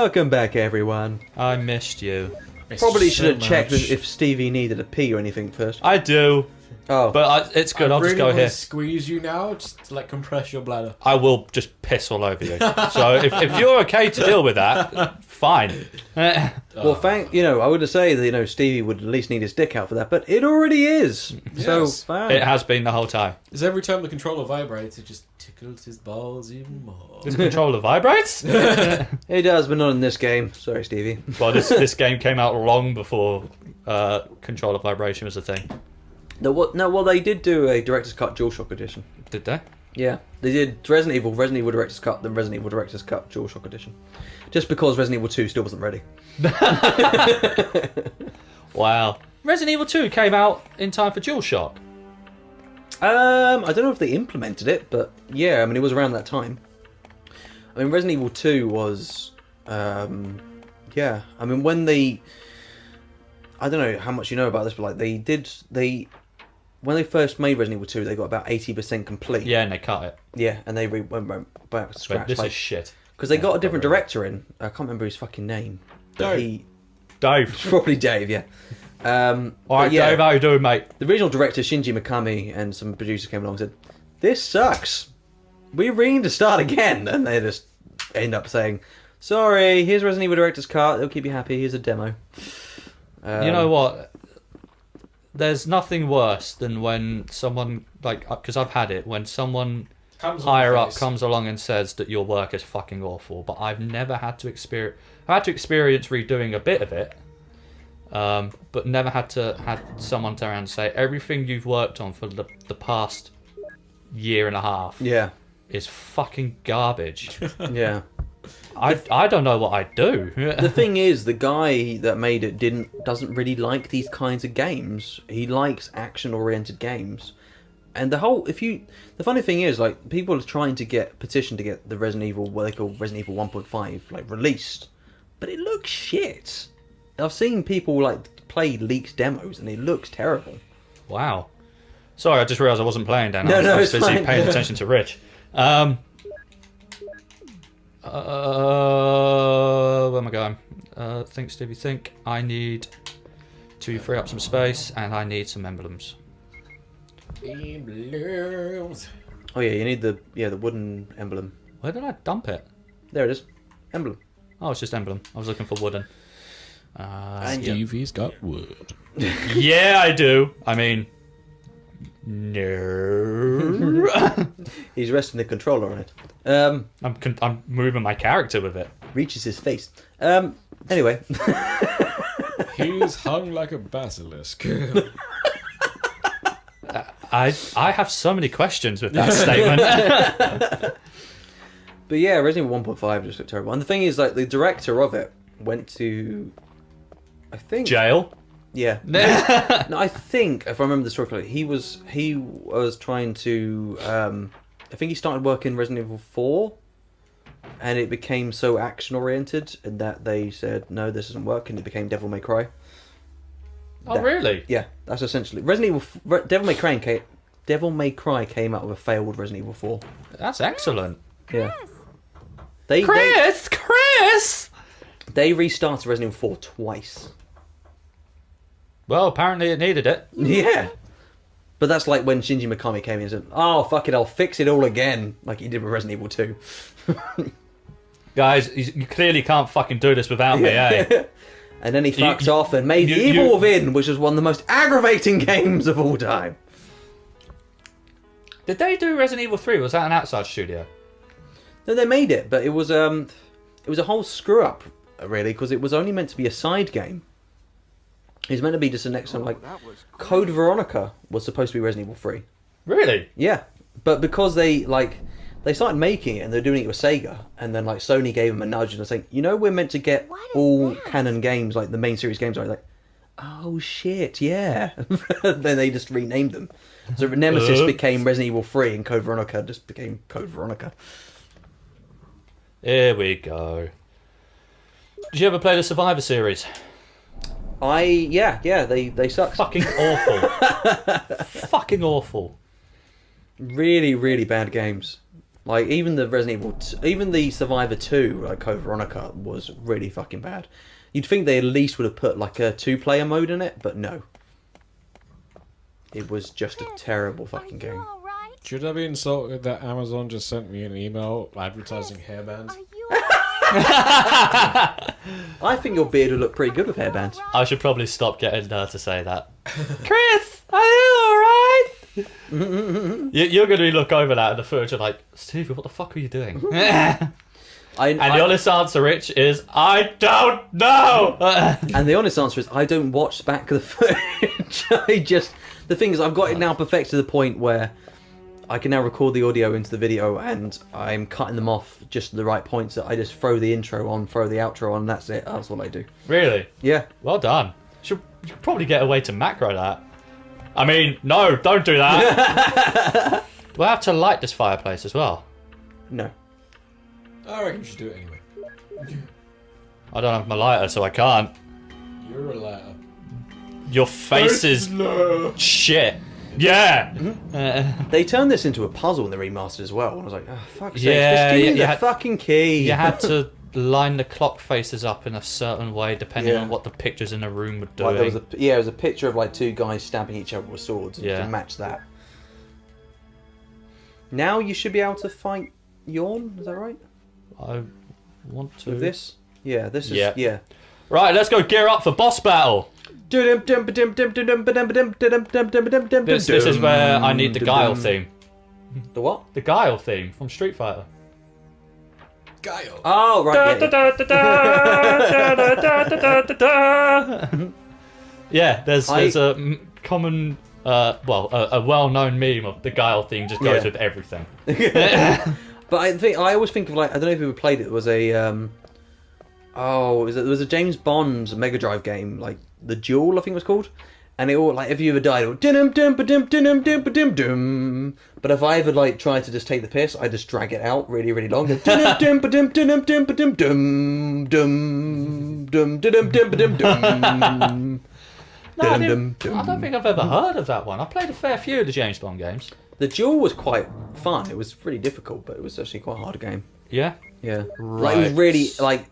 Welcome back, everyone. I missed you. Probably should have checked if Stevie needed a pee or anything first. I do. Oh. But it's good. I'll really just go here. Squeeze you now, just to compress your bladder. I will just piss all over you. So if you're okay to deal with that, fine. Well, I would say that, Stevie would at least need his dick out for that, but it already is. Yes. So, fine. It has been the whole time. Because every time the controller vibrates, it just tickles his balls even more. This controller vibrates? It does, but not in this game. Sorry, Stevie. Well, this game came out long before controller vibration was a thing. Well, they did do a Director's Cut DualShock edition. Did they? Yeah, they did Resident Evil Director's Cut, then Resident Evil Director's Cut DualShock edition. Just because Resident Evil 2 still wasn't ready. Wow. Resident Evil 2 came out in time for DualShock. I don't know if they implemented it, but yeah, it was around that time. Resident Evil 2 was, when they, I don't know how much you know about this, but when they first made Resident Evil 2, they got about 80% complete. Yeah, and they cut it. Yeah, and they went back to scratch. This is shit. Because they got a different director in. I can't remember his fucking name. Dave. Dave. Probably Dave, yeah. Alright, Dave, how you doing, mate? The original director, Shinji Mikami, and some producers came along and said, "This sucks. We really need to start again." And they just end up saying, "Sorry, here's Resident Evil Director's Cut. It'll keep you happy. Here's a demo." You know what? There's nothing worse than when someone, because I've had it, when someone higher up comes along and says that your work is fucking awful, but I've never had to experience... I had to experience redoing a bit of it, but never had someone turn around and say, everything you've worked on for the past year and a half is fucking garbage. Yeah. I don't know what I'd do. The thing is, the guy that made it doesn't really like these kinds of games. He likes action-oriented games. And the funny thing is, people are trying to petition to get the Resident Evil, what they call Resident Evil 1.5, released. But it looks shit. I've seen people, play leaked demos, and it looks terrible. Wow. Sorry, I just realised I wasn't playing, Dan. I was busy paying attention to Rich. Where am I going? Think, Stevie, think. I need to free up some space, and I need some emblems. Emblems. Oh yeah, you need the wooden emblem. Where did I dump it? There it is. Emblem. Oh, it's just emblem. I was looking for wooden. Stevie's got wood. Yeah, I do. No. He's resting the controller on it. I'm moving my character with it. Reaches his face. Anyway. He's hung like a basilisk. I have so many questions with that statement. But yeah, Resident Evil 1.5 just looked terrible. And the thing is, the director of it went to, I think... Jail? Yeah. No, I think, if I remember the story correctly, he was trying to... I think he started working Resident Evil 4, and it became so action-oriented, and that they said, no, this doesn't work, and it became Devil May Cry. Oh, really? Yeah, that's essentially... Devil May Cry came out of a failed Resident Evil 4. That's excellent. Yeah. Chris! They restarted Resident Evil 4 twice. Well, apparently it needed it. Yeah. But that's like when Shinji Mikami came in and said, "Oh, fuck it, I'll fix it all again," like he did with Resident Evil 2. Guys, you clearly can't fucking do this without me, eh? And then he fucked off and made The Evil Within, which was one of the most aggravating games of all time. Did they do Resident Evil 3? Was that an outside studio? No, they made it, but it was a whole screw up, really, because it was only meant to be a side game. It was meant to be just the next one, Code Veronica was supposed to be Resident Evil 3. Really? Yeah, but because they started making it and they're doing it with Sega, and then Sony gave them a nudge and they're saying, we're meant to get all canon games, the main series games, oh shit, yeah. Then they just renamed them. So Nemesis became Resident Evil 3 and Code Veronica just became Code Veronica. Here we go. Did you ever play the Survivor series? They suck. Fucking awful. Fucking awful. Really, really bad games. Like even the Resident Evil, even the Survivor 2, like Code Veronica, was really fucking bad. You'd think they at least would have put like a 2-player mode in it, but no. It was just a terrible fucking game. Should I be insulted that Amazon just sent me an email advertising hairbands? I think your beard would look pretty good with hairbands. I should probably stop getting her to say that. Chris, are you alright? You're going to look over that in the footage and like, Stevie, what the fuck are you doing? And the honest answer, Rich, is I don't know. And the honest answer is I don't watch back the footage. The thing is, I've got it now perfected to the point where I can now record the audio into the video and I'm cutting them off just at the right points. That I just throw the intro on, throw the outro on, and that's it. That's what I do. Really? Yeah. Well done. You should probably get a way to macro that. I mean, no, don't do that. Do I have to light this fireplace as well? No. I reckon you should do it anyway. I don't have my lighter, so I can't. You're a lighter. Your face is shit. Yeah. They turned this into a puzzle in the remastered as well. And I was like, oh, fuck's sake, Yeah, just give me you the fucking key. You had to line the clock faces up in a certain way depending on what the pictures in the room were doing. Like there was a picture of like two guys stabbing each other with swords and to match that. Now you should be able to fight Yawn, is that right? I want to. With this? Yeah, this is yeah. Right, let's go gear up for boss battle. This is where I need the Guile theme. The what? The Guile theme from Street Fighter. Guile. Oh, right. Yeah, there's a common, a well-known meme of the Guile theme just goes with everything. But I always think of like, I don't know if you ever played it. It was a there was a James Bond Mega Drive game, like The Duel, I think it was called. And it all, like, if you ever died, it would dum. But if I ever like tried to just take the piss, I just drag it out really, really long. I don't think I've ever heard of that one. I played a fair few of the James Bond games. The Duel was quite fun. It was really difficult, but it was actually quite a hard game. Yeah? Yeah. Right. Like,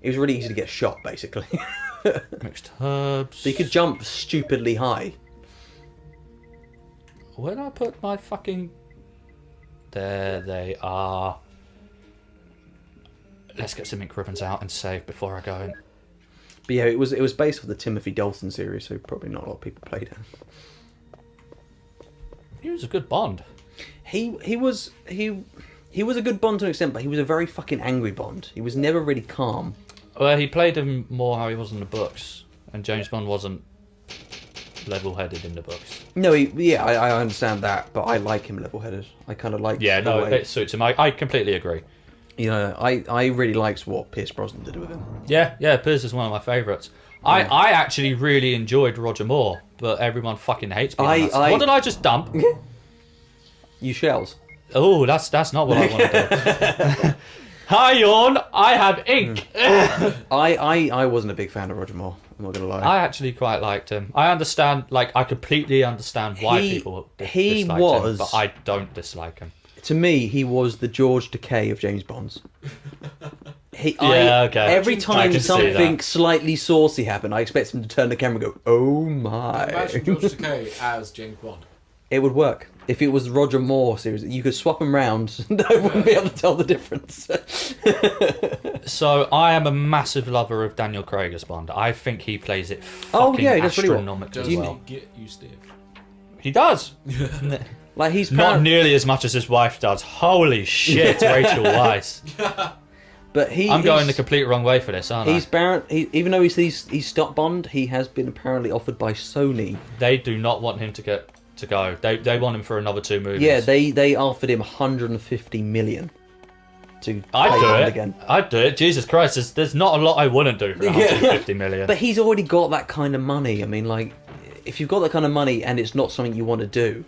it was really easy to get shot, basically. Mixed herbs. So you could jump stupidly high. Where did I put my fucking... There they are. Let's get some ink ribbons out and save before I go in. But yeah, it was based off the Timothy Dalton series, so probably not a lot of people played it. He was a good Bond. He was a good Bond to an extent, but he was a very fucking angry Bond. He was never really calm. Well, he played him more how he was in the books, and James Bond wasn't level-headed in the books. No, I understand that, but I like him level-headed. I kind of like. Yeah, no, it suits him. I completely agree. You know, I really liked what Pierce Brosnan did with him. Yeah, Pierce is one of my favourites. Yeah. I actually really enjoyed Roger Moore, but everyone fucking hates me. What did I just dump? You shells. Oh, that's not what I want to do. Hi, Yawn. I have ink. I wasn't a big fan of Roger Moore. I'm not gonna lie. I actually quite liked him. I completely understand why people dislike him, but I don't dislike him. To me, he was the George Takei of James Bonds. Okay. Every time something slightly saucy happened, I expect him to turn the camera and go, "Oh my!" Imagine George Takei as James Bond. It would work. If it was Roger Moore series, you could swap them round and I wouldn't be able to tell the difference. So I am a massive lover of Daniel Craig as Bond. I think he plays it fucking astronomically well. Does he get you, Steve? He does. Like he's not nearly as much as his wife does. Holy shit, Rachel Weisz. But I'm going the complete wrong way for this, aren't I? Even though he's stopped Bond, he has been apparently offered by Sony. They do not want him to go. They want him for another 2 movies. Yeah, they offered him 150 million to play Bond again. I'd do it. Jesus Christ, there's not a lot I wouldn't do for 150 million. But he's already got that kind of money. I mean, like, if you've got that kind of money and it's not something you want to do,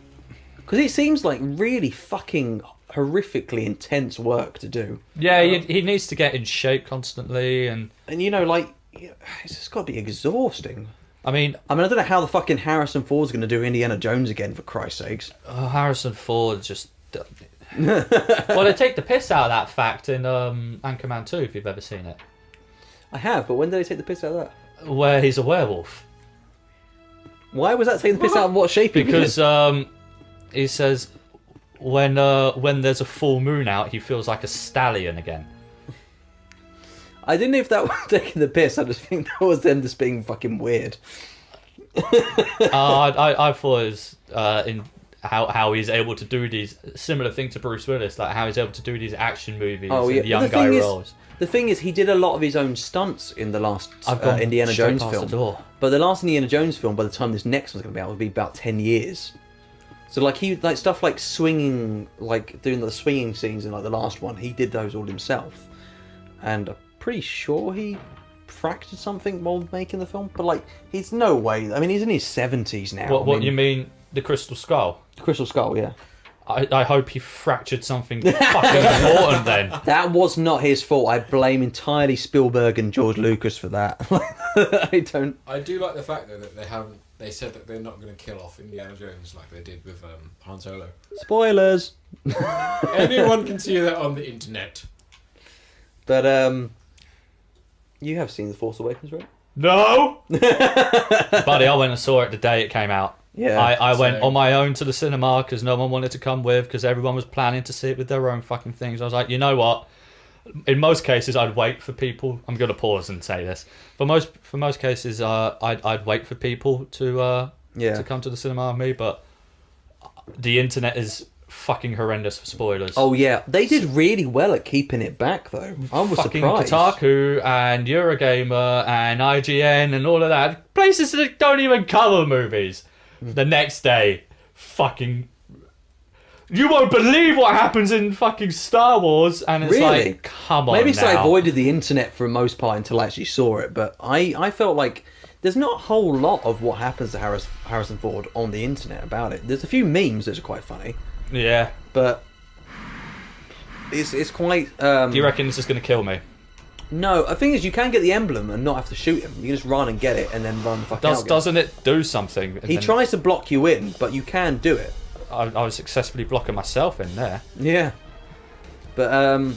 because it seems like really fucking horrifically intense work to do. Yeah, he needs to get in shape constantly, and you know, like, it's just got to be exhausting. I mean, I don't know how the fucking Harrison Ford's going to do Indiana Jones again, for Christ's sakes. Harrison Ford just... Well, they take the piss out of that fact in Anchorman 2, if you've ever seen it. I have, but when did they take the piss out of that? Where he's a werewolf. Why was that taking the piss out of what shape? Because he says when there's a full moon out, he feels like a stallion again. I didn't know if that was taking the piss. I just think that was them just being fucking weird. I thought it was in how he's able to do these similar things to Bruce Willis, like how he's able to do these action movies and young guy roles. The thing is, he did a lot of his own stunts in the last Indiana Jones film. But the last Indiana Jones film, by the time this next one's going to be out, will be about 10 years. So like stuff like swinging, like doing the swinging scenes in like the last one, he did those all himself. And I'm pretty sure he fractured something while making the film. But like, he's no way. I mean, he's in his 70s now. What you mean? The Crystal Skull? The Crystal Skull, yeah. I hope he fractured something fucking important then. That was not his fault. I blame entirely Spielberg and George Lucas for that. I do like the fact though that they said that they're not going to kill off Indiana Jones like they did with Han Solo. Spoilers. Anyone can see that on the internet. But you have seen The Force Awakens, right? No. Buddy, I went and saw it the day it came out. Yeah, I went on my own to the cinema because no one wanted to come with, because everyone was planning to see it with their own fucking things. I was like, you know what? In most cases, I'd wait for people. I'm going to pause and say this. For most cases, I'd wait for people to come to the cinema with me. But the internet is fucking horrendous for spoilers. Oh yeah, they did really well at keeping it back though. I was fucking surprised. Kotaku and Eurogamer and IGN and all of that, places that don't even cover movies. The next day, fucking, you won't believe what happens in fucking Star Wars, and it's really? like, come on. Maybe now. I avoided the internet for the most part until I actually saw it, but I felt like there's not a whole lot of what happens to Harrison Ford on the internet about it. There's a few memes that are quite funny. Yeah, but it's quite. Do you reckon this is going to kill me? No, the thing is, you can get the emblem and not have to shoot him. You can just run and get it, and then run the fuck out. Doesn't it do something? He tries to block you in, but you can do it. I was successfully blocking myself in there. Yeah, but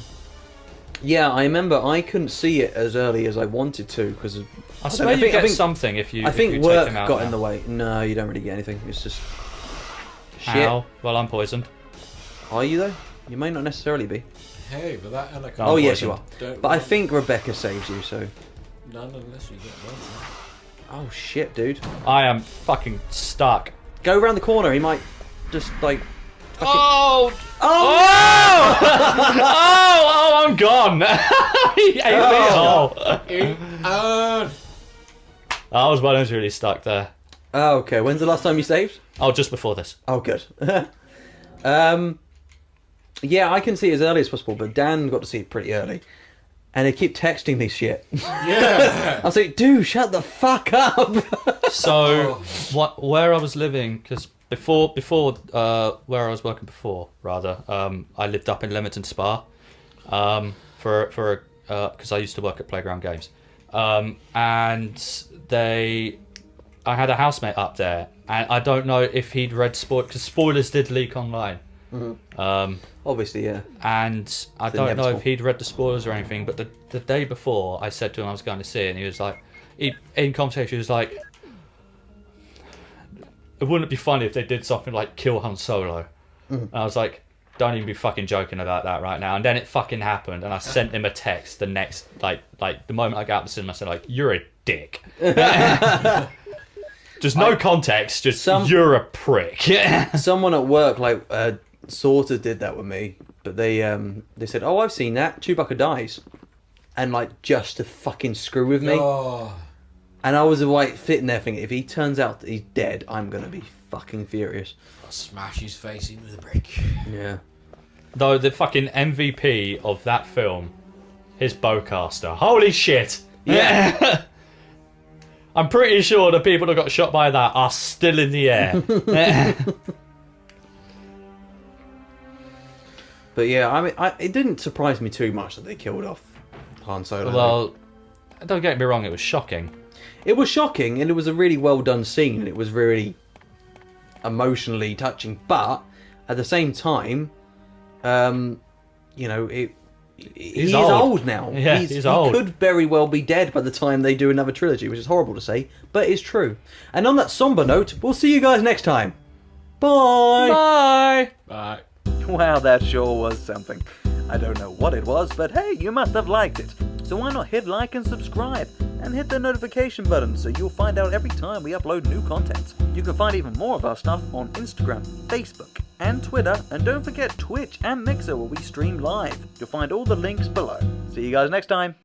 yeah, I remember I couldn't see it as early as I wanted to because I swear you get something if you. I think if you work take him out got now. in the way. No, you don't really get anything. It's just shit. How? Well, I'm poisoned. Are you though? You may not necessarily be. Hey, but that anaconda. Oh yes, you are. Don't But I run. think Rebecca saves you, so. None unless you get one. Oh shit, dude! I am fucking stuck. Go around the corner. He might just like. Oh! Oh! Oh! I'm gone. He ate me whole. I was one who's really stuck there. Oh, okay. When's the last time you saved? Oh, just before this. Oh, good. Yeah, I can see it as early as possible, but Dan got to see it pretty early. And they keep texting me shit. Yeah. I was like, dude, shut the fuck up. So, where I was living, because before where I was working before, rather, I lived up in Leamington Spa, because I used to work at Playground Games, and I had a housemate up there, and I don't know if he'd read because spoilers did leak online. Mm-hmm. Obviously, yeah. And I don't know if he'd read the spoilers or anything, but the day before I said to him I was going to see it, and he was like, in conversation, he was like, it wouldn't be funny if they did something like kill Han Solo. And I was like, don't even be fucking joking about that right now. And then it fucking happened, and I sent him a text the next, like the moment I got out of the cinema, I said like, you're a dick. Just no context, just you're a prick. Someone at work sort of did that with me, but they said, oh, I've seen that, Chewbacca dies, and like just to fucking screw with me. Oh. And I was like sitting there thinking, if he turns out that he's dead, I'm gonna be fucking furious. I'll smash his face in with a brick. Yeah. Though the fucking MVP of that film, his bowcaster. Holy shit! Yeah. I'm pretty sure the people that got shot by that are still in the air. But yeah, I mean, it didn't surprise me too much that they killed off Han Solo. Well, don't get me wrong, it was shocking. It was shocking, and it was a really well done scene, and it was really emotionally touching. But at the same time, you know, he is old. old now. Yeah, he's old. He could very well be dead by the time they do another trilogy, which is horrible to say, but it's true. And on that somber note, we'll see you guys next time. Bye! Bye! Bye. Wow, that sure was something. I don't know what it was, but hey, you must have liked it. So why not hit like and subscribe, and hit the notification button so you'll find out every time we upload new content. You can find even more of our stuff on Instagram, Facebook, and Twitter, and don't forget Twitch and Mixer where we stream live. You'll find all the links below. See you guys next time.